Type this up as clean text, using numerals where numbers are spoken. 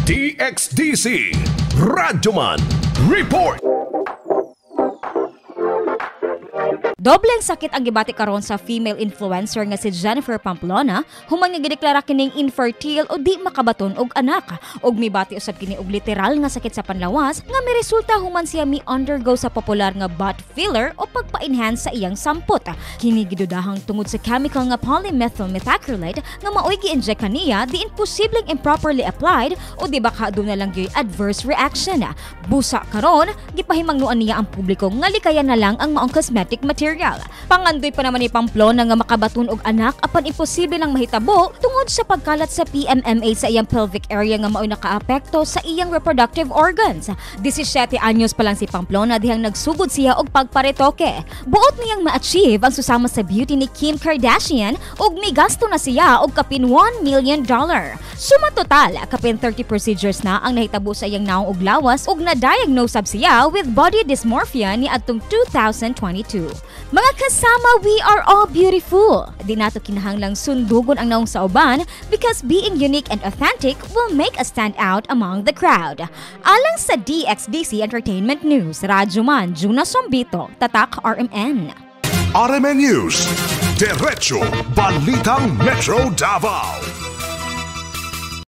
DXDC RadyoMaN Report. Dobleng sakit ang gibati karon sa female influencer nga si Jennifer Pamplona, human nga gideklara kining infertile o di makabaton og anak. Og mibati usab kini og literal nga sakit sa panlawas nga may resulta human siya mi-undergo sa popular nga butt filler o pagpa-enhance sa iyang sampot. Kini gidudahang tungod sa chemical nga polymethyl methacrylate nga maoy gi-inject kaniya di imposibleng improperly applied o di baka aduna lang gyud adverse reaction. Busa karon gipahimangnuan niya ang publiko nga likayan na lang ang maong cosmetic material. Pangandoy pa naman ni Pamplona nga makabaton og anak apan imposible lang mahitabo tungod sa pagkalat sa PMMA sa iyang pelvic area nga maoy nakaapekto sa iyang reproductive organs. 17 anyos pa lang si Pamplona dihang nagsugod siya og pagparetoke. Buot niyang ma-achieve ang susama sa beauty ni Kim Kardashian ug migasto na siya og kapin $1 million. Suma total, kapin 30 procedures na ang nahitabo sa iyang naong og lawas ug na-diagnose siya with body dysmorphia ni adtong 2022. Mga kasama, we are all beautiful. Di nato kinahanglang sundugon ang naong sa uban because being unique and authentic will make us stand out among the crowd. Alang sa DXDC Entertainment News, RadyoMaN, Juna, Sombito, Tatak RMN. RMN News, Diretso Balitang Metro Davao.